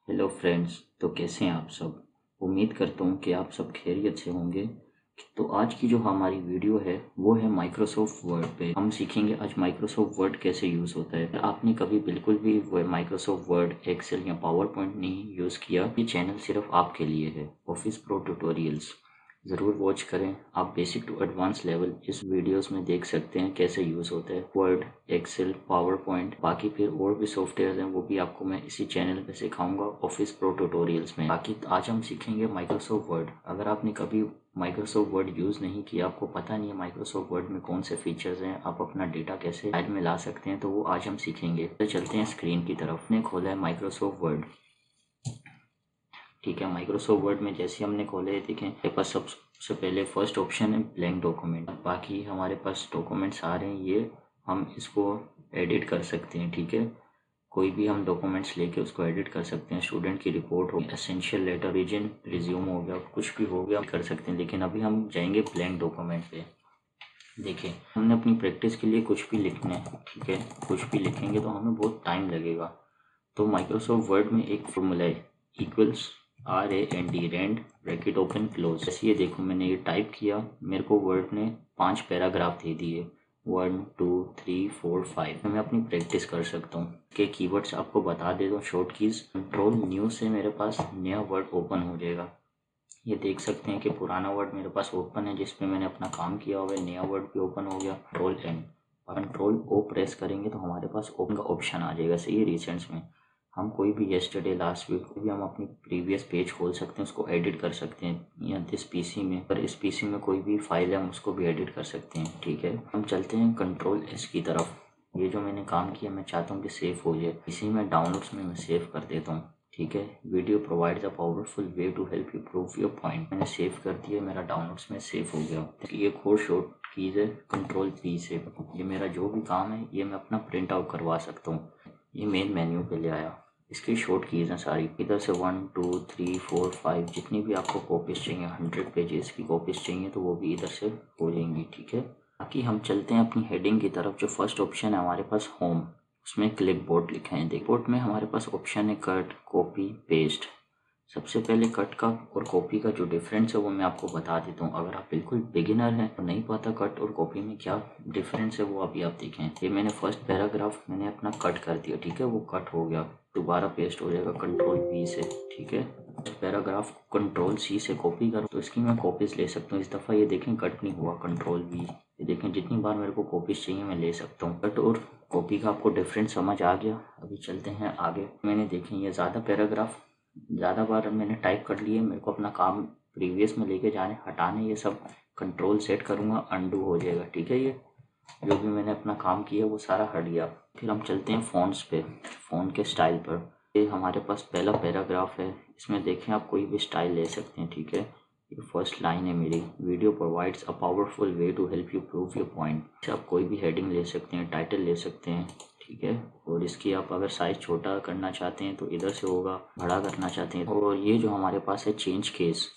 Hello friends, तो कैसे हैं आप सब। उम्मीद करता हूँ कि आप सब खैरियत से होंगे। तो आज की जो हमारी वीडियो है वो है माइक्रोसॉफ्ट वर्ड पे। हम सीखेंगे आज माइक्रोसॉफ्ट वर्ड कैसे यूज़ होता है। आपने कभी बिल्कुल भी माइक्रोसॉफ्ट वर्ड, एक्सेल या पावर पॉइंट नहीं यूज़ किया, ये चैनल सिर्फ आपके लिए है। ऑफिस प्रो ट्यूटोरियल्स ज़रूर वॉच करें। आप बेसिक टू एडवांस लेवल इस वीडियोस में देख सकते हैं कैसे यूज़ होता है वर्ड, एक्सेल, पावर पॉइंट। बाकी फिर और भी सॉफ्टवेयर हैं वो भी आपको मैं इसी चैनल पे सिखाऊंगा ऑफिस प्रो ट्यूटोरियल्स में। बाकी आज हम सीखेंगे माइक्रोसॉफ्ट वर्ड। अगर आपने कभी माइक्रोसॉफ्ट वर्ड यूज़ नहीं किया, आपको पता नहीं है माइक्रोसॉफ्ट वर्ड में कौन से फीचर्स हैं, आप अपना डेटा कैसे फाइल में ला सकते हैं, तो वो आज हम सीखेंगे। तो चलते हैं स्क्रीन की तरफ। ने खोला है माइक्रोसॉफ्ट वर्ड। ठीक है, माइक्रोसॉफ्ट वर्ड में जैसे हमने खोले, देखें हमारे पास सबसे पहले फर्स्ट ऑप्शन है ब्लैंक डॉक्यूमेंट। बाकी हमारे पास डॉक्यूमेंट्स आ रहे हैं, ये हम इसको एडिट कर सकते हैं। ठीक है, कोई भी हम डॉक्यूमेंट्स लेके उसको एडिट कर सकते हैं। स्टूडेंट की रिपोर्ट हो, एसेंशियल लेटर, रीजन, रिज्यूम हो गया, कुछ भी हो गया कर सकते हैं। लेकिन अभी हम जाएंगे ब्लैंक डॉक्यूमेंट पे। देखिए, हमने अपनी प्रैक्टिस के लिए कुछ भी लिखना है। ठीक है, कुछ भी लिखेंगे तो हमें बहुत टाइम लगेगा। तो माइक्रोसॉफ्ट वर्ड में एक फॉर्मूला है, equals RAND, rand bracket open close. जैसे ये देखो, मैंने ये टाइप किया, मेरे को वर्ड ने 5 पैराग्राफ दे दिए, 1 2 3 4 5। मैं अपनी प्रैक्टिस कर सकता हूँ। के कीवर्ड्स आपको बता देता हूँ, शॉर्ट कीज। कंट्रोल न्यू से मेरे पास नया वर्ड ओपन हो जाएगा। ये देख सकते हैं कि पुराना वर्ड मेरे पास ओपन है जिसपे मैंने अपना काम किया हुआ है, नया वर्ड भी ओपन हो गया। Control N, control O press करेंगे तो हमारे पास ओपन का ऑप्शन आ जाएगा। सही है, रिसेंट्स में हम कोई भी येस्टरडे, लास्ट वीक, कोई भी हम अपनी प्रीवियस पेज खोल सकते हैं, उसको एडिट कर सकते हैं। या दिस पीसी में, पर इस पीसी में कोई भी फाइल है हम उसको भी एडिट कर सकते हैं। ठीक है, हम चलते हैं कंट्रोल एस की तरफ। ये जो मैंने काम किया मैं चाहता हूँ कि सेव हो जाए, इसी में डाउनलोड्स में मैं सेव कर देता हूँ। ठीक है, video provides a powerful way to help you prove your point. मैंने सेव कर दिया, मेरा डाउनलोड्स में सेव हो गया। ये और शॉर्ट कीज है, कंट्रोल पी से। ये मेरा जो भी काम है ये मैं अपना प्रिंट आउट करवा सकता हूँ। ये मेन मेन्यू पे ले आया। इसकी शॉर्ट कीज हैं सारी, इधर से 1 2 3 4 5 जितनी भी आपको कॉपीज चाहिए, 100 पेजेस की कॉपीज चाहिए तो वो भी इधर से हो जाएंगी। ठीक है, बाकी हम चलते हैं अपनी हेडिंग की तरफ। जो फर्स्ट ऑप्शन है हमारे पास होम, उसमें क्लिप बोर्ड लिखा है। देखिए, बोर्ड में हमारे पास ऑप्शन है कट, कॉपी, पेस्ट। सबसे पहले कट का और कॉपी का जो डिफरेंस है वो मैं आपको बता देता हूँ। अगर आप बिल्कुल बिगिनर हैं तो नहीं पता कट और कॉपी में क्या डिफरेंस है, वो अभी आप देखें। ये मैंने फर्स्ट पैराग्राफ मैंने अपना कट कर दिया। ठीक है, वो कट हो गया, दोबारा पेस्ट हो जाएगा कंट्रोल V से। ठीक है, पैराग्राफ कंट्रोल C से कॉपी करूँ तो इसकी मैं कॉपीज ले सकता हूँ। इस दफ़ा ये देखें कट नहीं हुआ, कंट्रोल V। ये देखें, जितनी बार मेरे को कॉपीज चाहिए मैं ले सकता हूँ। कट और कॉपी का आपको डिफरेंस समझ आ गया। अभी चलते हैं आगे। मैंने देखें ये ज़्यादा पैराग्राफ ज़्यादा बार मैंने टाइप कर लिए, मेरे को अपना काम प्रीवियस में लेके जाने, हटाने, ये सब कंट्रोल सेट करूँगा, अंडू हो जाएगा। ठीक है, ये जो भी मैंने अपना काम किया वो सारा हट गया। फिर हम चलते हैं फ़ॉन्ट्स पे, फ़ॉन्ट के स्टाइल पर। ये हमारे पास पहला पैराग्राफ है, इसमें देखें आप कोई भी स्टाइल ले सकते हैं। ठीक है, ये फर्स्ट लाइन है मेरी, video provides a powerful way to help you prove your point. आप कोई भी हेडिंग ले सकते हैं, टाइटल ले सकते हैं। ठीक है, और इसकी आप अगर साइज छोटा करना चाहते हैं तो इधर से होगा, बड़ा करना चाहते हैं। और ये जो हमारे पास है चेंज केस,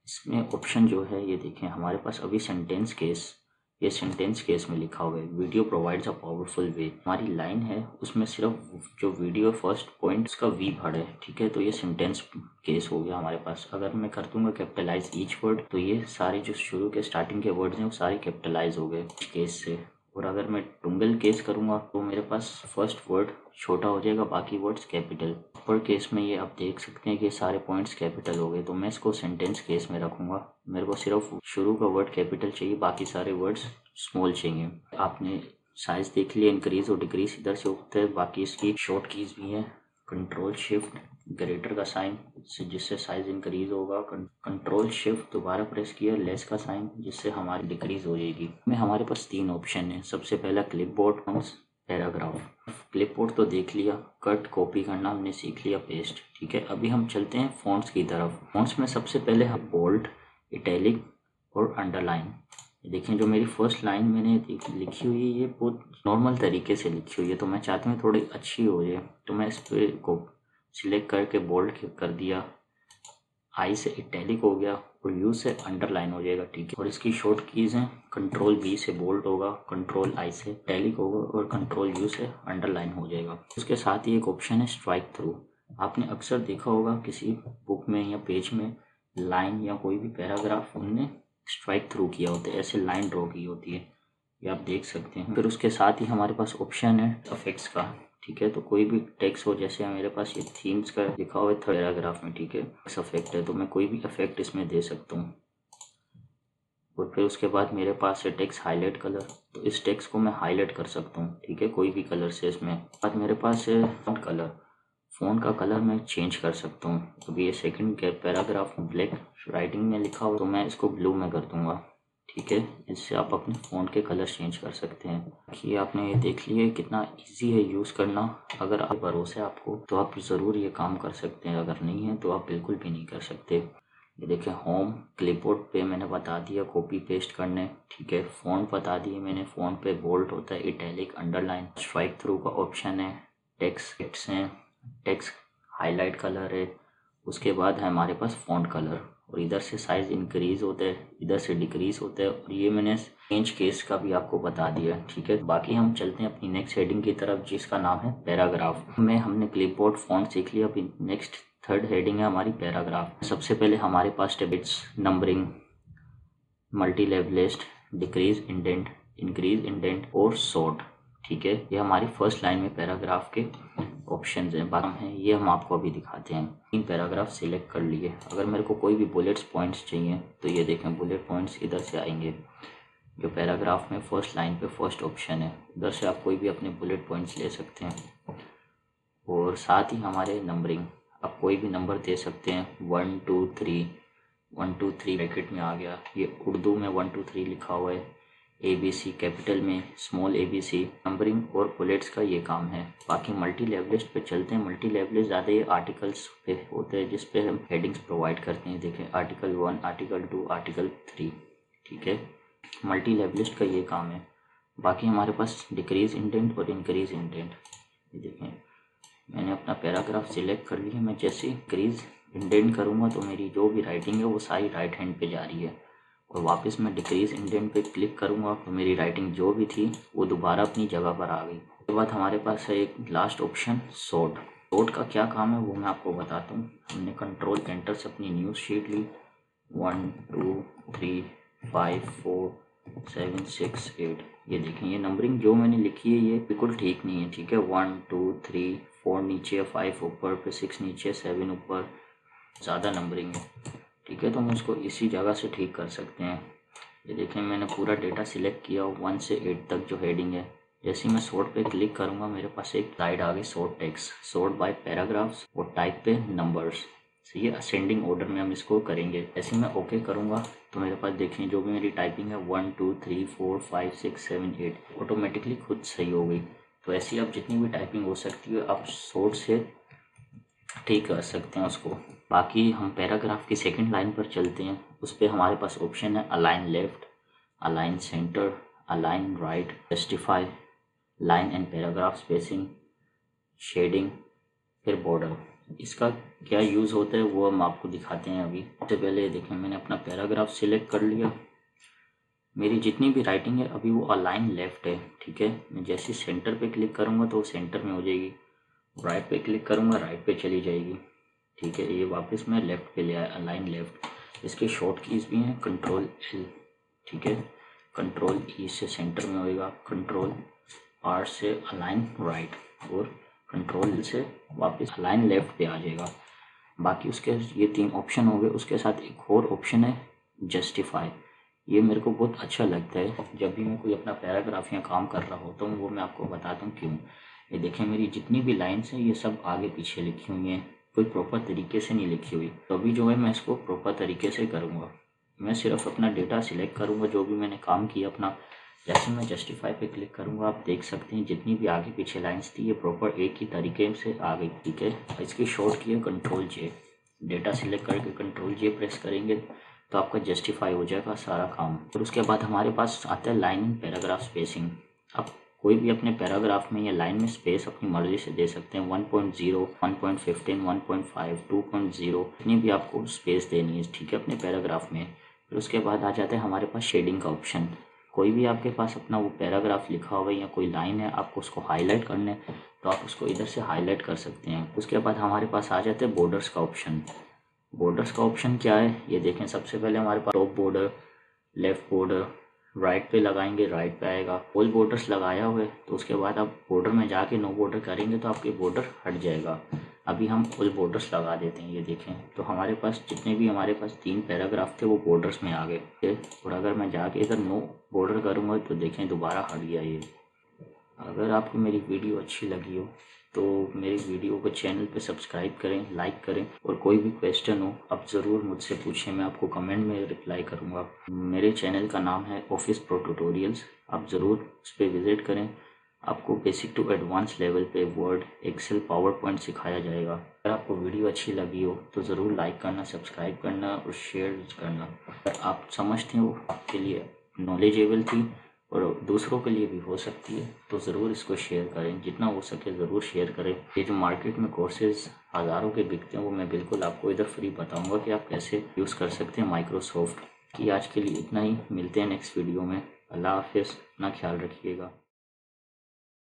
इसमें ऑप्शन जो है ये देखें हमारे पास अभी सेंटेंस केस, ये सेंटेंस केस में लिखा हुआ है, वीडियो प्रोवाइड्स अ पावरफुल वे। हमारी लाइन है उसमें सिर्फ जो वीडियो फर्स्ट पॉइंट उसका वी भर है। ठीक है, तो ये सेंटेंस केस हो गया हमारे पास। अगर मैं कर दूंगा कैपिटलाइज ईच वर्ड तो ये सारे जो शुरू के स्टार्टिंग के वर्ड्स हैं वो सारे कैपिटलाइज हो गए केस से। और अगर मैं टुंगल केस करूँगा तो मेरे पास फर्स्ट वर्ड छोटा हो जाएगा, बाकी वर्ड्स कैपिटल। अपर केस में ये आप देख सकते हैं कि सारे पॉइंट्स कैपिटल हो गए, तो मैं इसको सेंटेंस केस में रखूँगा। मेरे को सिर्फ शुरू का वर्ड कैपिटल चाहिए, बाकी सारे वर्ड्स स्मॉल चाहिए। आपने साइज देख लिया, इंक्रीज और डिक्रीज इधर से होता है। बाकी इसकी शॉर्ट कीज भी हैं, कंट्रोल शिफ्ट ग्रेटर का साइन जिससे साइज इंक्रीज होगा, कंट्रोल शिफ्ट दोबारा प्रेस किया, लेस का साइन जिससे हमारी डिक्रीज हो जाएगी। में हमारे पास 3 ऑप्शन है। सबसे पहला क्लिपबोर्ड, पैराग्राफ। क्लिपबोर्ड तो देख लिया, कट कॉपी करना हमने सीख लिया, पेस्ट। ठीक है, अभी हम चलते हैं फॉन्ट्स की तरफ। फॉन्ट्स में सबसे पहले हम बोल्ड, इटैलिक और अंडरलाइन। देखें, जो मेरी फर्स्ट लाइन मैंने लिखी हुई है ये बहुत नॉर्मल तरीके से लिखी हुई है, तो मैं चाहता हूँ थोड़ी अच्छी हो जाए, तो मैं इस पर को सिलेक्ट करके बोल्ड कर दिया, आई से इटैलिक हो गया और यू से अंडरलाइन हो जाएगा, ठीक है। और इसकी शॉर्ट कीज़ हैं, कंट्रोल बी से बोल्ड होगा, कंट्रोल आई से टैलिक होगा और कंट्रोल यू से अंडरलाइन हो जाएगा। उसके साथ ही एक ऑप्शन है स्ट्राइक थ्रू। आपने अक्सर देखा होगा किसी बुक में या पेज में लाइन या कोई भी पैराग्राफ उनने स्ट्राइक थ्रू किया होता है, ऐसे लाइन ड्रॉ की होती है, ये आप देख सकते हैं। फिर उसके साथ ही हमारे पास ऑप्शन है अफेक्ट्स का, ठीक है। तो कोई भी टेक्स्ट हो, जैसे मेरे पास ये थीम्स का लिखा हुआ है थर्ड पैराग्राफ में, ठीक है, इफेक्ट है, तो मैं कोई भी इफेक्ट इसमें दे सकता हूँ। और फिर उसके बाद मेरे पास है टेक्स्ट हाईलाइट कलर, तो इस टेक्स्ट को मैं हाईलाइट कर सकता हूँ, ठीक है, कोई भी कलर से। इसमें बाद मेरे पास है फ़ॉन्ट कलर, फ़ॉन्ट का कलर मैं चेंज कर सकता हूँ। अभी ये सेकंड पैराग्राफ में ब्लैक राइटिंग में लिखा हुआ, तो मैं इसको ब्लू में कर दूंगा, ठीक है। इससे आप अपने फ़ॉन्ट के कलर चेंज कर सकते हैं। कि आपने ये देख लिया कितना इजी है यूज़ करना। अगर आप भरोसे आपको तो आप ज़रूर ये काम कर सकते हैं, अगर नहीं है तो आप बिल्कुल भी नहीं कर सकते। ये देखिए होम क्लिपबोर्ड पे मैंने बता दिया कॉपी पेस्ट करने, ठीक है। फ़ॉन्ट बता दिए मैंने, फ़ॉन्ट पे बोल्ड होता है, इटैलिक, अंडरलाइन, स्ट्राइक थ्रू का ऑप्शन है, टेक्स्ट हैं, टेक्स्ट हाईलाइट कलर है। उसके बाद है हमारे पास फ़ॉन्ट कलर, और इधर से साइज़ इंक्रीज़ होता है, इधर से डिक्रीज़ होता है। और ये मैंने चेंज केस का भी आपको बता दिया, ठीक है। बाकी हम चलते हैं अपनी नेक्स्ट हेडिंग की तरफ, जिसका नाम है पैराग्राफ में। हमने क्लिपबोर्ड फ़ॉन्ट सीख लिया, अभी नेक्स्ट थर्ड हेडिंग है हमारी पैराग्राफ। सबसे पहले हमारे पास टेबिट्स, numbering, multi level list, decrease indent, increase indent और शॉर्ट, ठीक है। ये हमारी फर्स्ट लाइन में पैराग्राफ के ऑप्शंस हैं, बाकी हैं ये हम आपको अभी दिखाते हैं। 3 पैराग्राफ सिलेक्ट कर लिए। अगर मेरे को कोई भी बुलेट्स पॉइंट्स चाहिए तो ये देखें बुलेट पॉइंट्स इधर से आएंगे, जो पैराग्राफ में फर्स्ट लाइन पे फर्स्ट ऑप्शन है, उधर से आप कोई भी अपने बुलेट पॉइंट्स ले सकते हैं। और साथ ही हमारे नंबरिंग, आप कोई भी नंबर दे सकते हैं, 1 2 3, 1 2 3 ब्रैकेट में आ गया। ये उर्दू में 1 2 3 लिखा हुआ है, ABC कैपिटल में, स्मॉल ABC। नंबरिंग और बुलेट्स का ये काम है। बाकी मल्टी लेवलिस्ट पे चलते हैं। मल्टी लेवलिस्ट ज़्यादा ये आर्टिकल्स पे होते हैं, जिस पे हम हेडिंग्स प्रोवाइड करते हैं। देखें आर्टिकल 1, आर्टिकल 2, आर्टिकल 3, ठीक है। मल्टी लेवलिस्ट का ये काम है। बाकी हमारे पास डिक्रीज इंडेंट और इंक्रीज इंडेंट। ये देखें मैंने अपना पैराग्राफ सिलेक्ट कर लिया, मैं जैसे इंक्रीज इंडेंट करूँगा तो मेरी जो भी राइटिंग है वो सारी राइट हैंड पे जा रही है, और वापस मैं डिक्रीज इंडेंट पे क्लिक करूँगा तो मेरी राइटिंग जो भी थी वो दोबारा अपनी जगह पर आ गई। उसके बाद हमारे पास है एक लास्ट ऑप्शन सॉर्ट। सॉर्ट का क्या काम है वो मैं आपको बताता हूँ। हमने कंट्रोल एंटर से अपनी न्यूज़ शीट ली, 1 2 3 5 4 7 6 8। ये देखें ये नंबरिंग जो मैंने लिखी है ये बिल्कुल ठीक नहीं है, ठीक है। 1 2 3 4 नीचे, 5 ऊपर, फिर 6 नीचे, 7 ऊपर, ज़्यादा नंबरिंग है, ठीक है। तो हम इसको इसी जगह से ठीक कर सकते हैं। ये देखें मैंने पूरा डेटा सिलेक्ट किया 1 से 8 तक जो हेडिंग है। जैसे ही मैं सॉर्ट पे क्लिक करूँगा मेरे पास एक स्लाइड आ गई, sort text, sort by paragraphs और टाइप पे नंबर्स। ये असेंडिंग ऑर्डर में हम इसको करेंगे। जैसे मैं ओके करूँगा तो मेरे पास देखें जो भी मेरी टाइपिंग है 1 2 3 4 5 6 7 8 ऑटोमेटिकली खुद सही हो गई। तो ऐसी आप जितनी भी टाइपिंग हो सकती है आप सॉर्ट से ठीक कर सकते हैं उसको। बाकी हम पैराग्राफ की सेकंड लाइन पर चलते हैं। उस पर हमारे पास ऑप्शन है align left, align centre, align right, justify, line and paragraph spacing, shading, फिर बॉर्डर। इसका क्या यूज़ होता है वो हम आपको दिखाते हैं अभी। सबसे पहले देखें मैंने अपना पैराग्राफ सिलेक्ट कर लिया, मेरी जितनी भी राइटिंग है अभी वो अलाइन लेफ्ट है, ठीक है। मैं जैसे सेंटर पे क्लिक करूँगा तो सेंटर में हो जाएगी, राइट पे क्लिक करूँगा राइट पे चली जाएगी, ठीक है। ये वापस मैं लेफ़्ट पे ले आया, अलाइन लेफ़्ट। इसके शॉर्ट कीज़ भी हैं, कंट्रोल L, ठीक है। कंट्रोल E से सेंटर में होएगा, कंट्रोल R से अलाइन राइट, और कंट्रोल L से वापस अलाइन लेफ़्ट पे आ जाएगा। बाकी उसके ये 3 ऑप्शन हो गए। उसके साथ एक और ऑप्शन है जस्टिफाई। ये मेरे को बहुत अच्छा लगता है, जब भी मैं कोई अपना पैराग्राफ या काम कर रहा होता हूँ वो मैं आपको बताता हूँ क्यों। ये देखें मेरी जितनी भी लाइन्स हैं ये सब आगे पीछे लिखी हुई हैं, कोई प्रॉपर तरीके से नहीं लिखी हुई। तो अभी जो है मैं इसको प्रॉपर तरीके से करूँगा। मैं सिर्फ अपना डेटा सिलेक्ट करूँगा जो भी मैंने काम किया अपना। जैसे मैं जस्टिफाई पे क्लिक करूँगा आप देख सकते हैं जितनी भी आगे पीछे लाइन्स थी ये प्रॉपर एक ही तरीके से आ गई, ठीक है। इसकी शॉर्ट की है कंट्रोल J। डेटा सिलेक्ट करके कंट्रोल J प्रेस करेंगे तो आपका जस्टिफाई हो जाएगा सारा काम। फिर उसके बाद हमारे पास आता है लाइन एंड पैराग्राफ स्पेसिंग। अब कोई भी अपने पैराग्राफ में या लाइन में स्पेस अपनी मर्जी से दे सकते हैं। 1.0, 1.15, 1.5, 2.0 इतनी भी आपको स्पेस देनी है, ठीक है, अपने पैराग्राफ में। फिर उसके बाद आ जाता है हमारे पास शेडिंग का ऑप्शन। कोई भी आपके पास अपना वो पैराग्राफ लिखा हुआ है या कोई लाइन है, आपको उसको हाईलाइट करना है तो आप उसको इधर से हाईलाइट कर सकते हैं। उसके बाद हमारे पास आ जाते हैं बॉर्डर्स का ऑप्शन। बॉर्डर्स का ऑप्शन क्या है ये देखें। सबसे पहले हमारे पास top border, left border, right पे लगाएंगे राइट पे आएगा। ऑल बॉर्डर्स लगाया हुआ है तो उसके बाद आप बॉर्डर में जाके नो बॉर्डर करेंगे तो आपके बॉर्डर हट जाएगा। अभी हम ऑल बॉर्डर्स लगा देते हैं, ये देखें। तो हमारे पास जितने भी हमारे पास 3 पैराग्राफ थे वो बॉर्डर्स में आ गए। और अगर मैं जाके इधर नो बॉर्डर करूँगा तो देखें दोबारा हट गया ये। अगर आपको मेरी वीडियो अच्छी लगी हो तो मेरी वीडियो को चैनल पे सब्सक्राइब करें, लाइक करें, और कोई भी क्वेश्चन हो आप ज़रूर मुझसे पूछें, मैं आपको कमेंट में रिप्लाई करूँगा। मेरे चैनल का नाम है ऑफिस प्रो ट्यूटोरियल्स, आप ज़रूर उस पर विज़िट करें। आपको बेसिक टू एडवांस लेवल पे वर्ड, एक्सेल, पावर पॉइंट सिखाया जाएगा। अगर आपको वीडियो अच्छी लगी हो तो ज़रूर लाइक करना, सब्सक्राइब करना और शेयर करना। अगर आप समझते हो आपके लिए नॉलेजेबल थी और दूसरों के लिए भी हो सकती है तो ज़रूर इसको शेयर करें, जितना हो सके ज़रूर शेयर करें। ये जो मार्केट में कोर्सेज हज़ारों के बिकते हैं वो मैं बिल्कुल आपको इधर फ्री बताऊंगा कि आप कैसे यूज़ कर सकते हैं माइक्रोसॉफ्ट की। आज के लिए इतना ही, मिलते हैं नेक्स्ट वीडियो में। अल्लाह हाफिज़, अपना ख्याल रखिएगा।